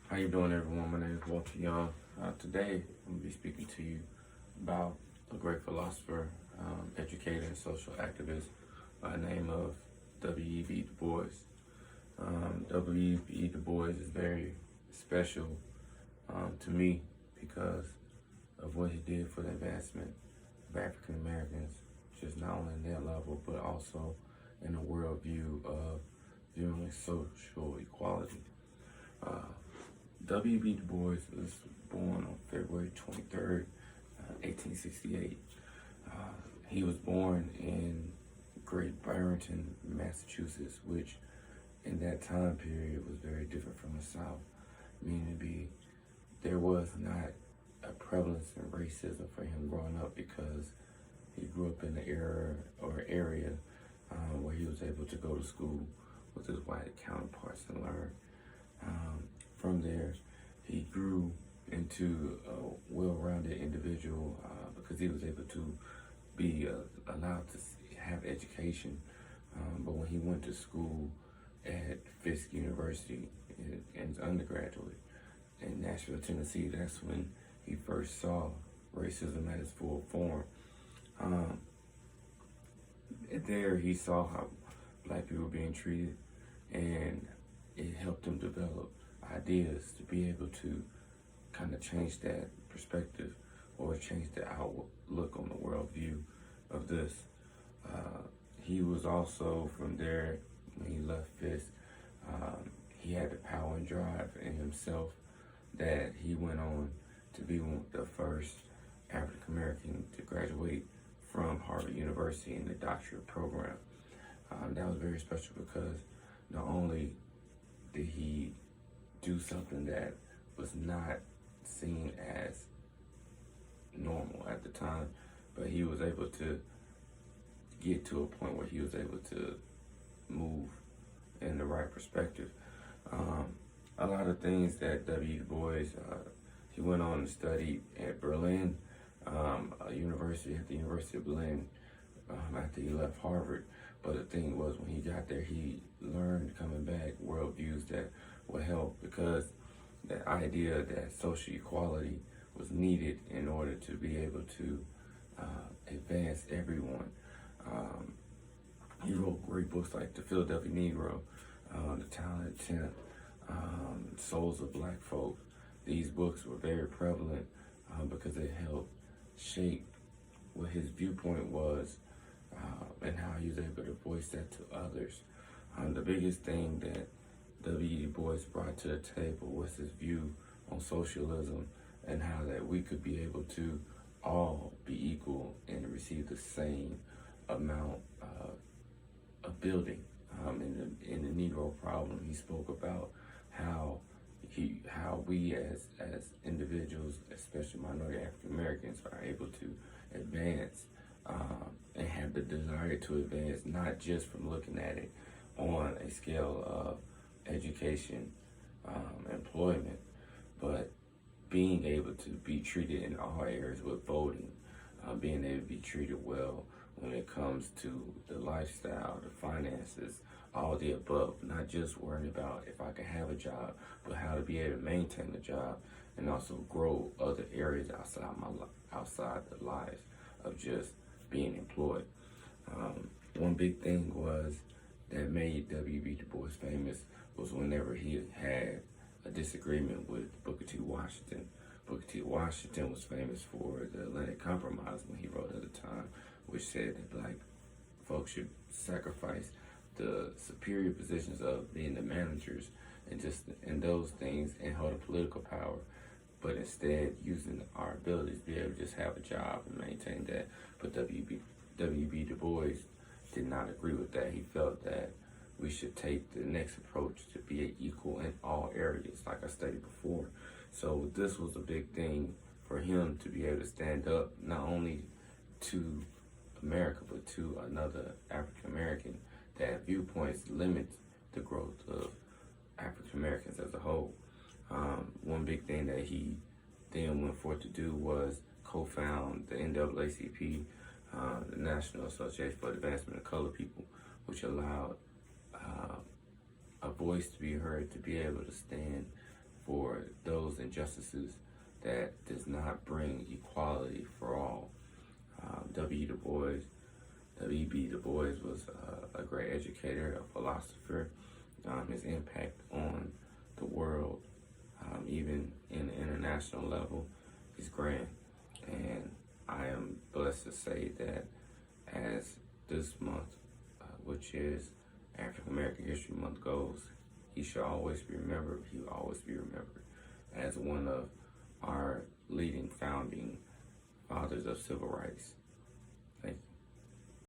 How you doing, everyone? My name is Walter Young. Today, I'm going to be speaking to you about a great philosopher, educator, and social activist by the name of W.E.B. Du Bois. W.E.B. Du Bois is very special to me because of what he did for the advancement of African Americans, just not only in their level, but also in a worldview of viewing social equality. W.E.B. Du Bois was born on February 23rd, 1868. He was born in Great Barrington, Massachusetts, which in that time period was very different from the South, meaning there was not a prevalence in racism for him growing up because he grew up in the area where he was able to go to school with his white counterparts and learn. From there, he grew into a well-rounded individual because he was able to be allowed to have education. But when he went to school at Fisk University in his undergraduate in Nashville, Tennessee, that's when he first saw racism at its full form. There he saw how black people were being treated, and it helped him develop ideas to be able to kind of change that perspective or change the outlook on the worldview of this. He was also, from there, when he left Fisk, he had the power and drive in himself that he went on to be one of the first African American to graduate from Harvard University in the doctorate program. That was very special because not only did he do something that was not seen as normal at the time, but he was able to get to a point where he was able to move in the right perspective. A lot of things that W. Du Bois, he went on to study at Berlin, at the University of Berlin, after he left Harvard. But the thing was, when he got there, he learned coming back worldviews that would help, because the idea that social equality was needed in order to be able to advance everyone. He wrote great books like The Philadelphia Negro, The Talented Tenth, Souls of Black Folk. These books were very prevalent because they helped shape what his viewpoint was and how he was able to voice that to others. The biggest thing that W. Du Bois brought to the table was his view on socialism and how that we could be able to all be equal and receive the same amount of building. In the Negro Problem, he spoke about how we as individuals, especially minority African Americans, are able to advance and have the desire to advance, not just from looking at it on a scale of education, employment, but being able to be treated in all areas with voting, being able to be treated well when it comes to the lifestyle, the finances, all the above, not just worrying about if I can have a job, but how to be able to maintain the job and also grow other areas outside the lives of just being employed. One big thing was that made W.B. Du Bois famous was whenever he had a disagreement with Booker T. Washington. Booker T. Washington was famous for the Atlantic Compromise when he wrote at the time, which said that black folks should sacrifice the superior positions of being the managers and just in those things and hold a political power, but instead using our abilities to be able to just have a job and maintain that. But W.B. Du Bois did not agree with that. He felt that we should take the next approach to be equal in all areas, like I stated before. So this was a big thing for him to be able to stand up not only to America, but to another African American, that viewpoints limit the growth of African Americans as a whole. One big thing that he then went forth to do was co-found the NAACP, the National Association for the Advancement of Colored People, which allowed a voice to be heard, to be able to stand for injustices that does not bring equality for all. W.E.B. Du Bois was a great educator, a philosopher. His impact on the world, even in the international level, is grand. And I am blessed to say that as this month, which is African American History Month, goes, he shall always be remembered. He will always be remembered as one of our leading founding fathers of civil rights.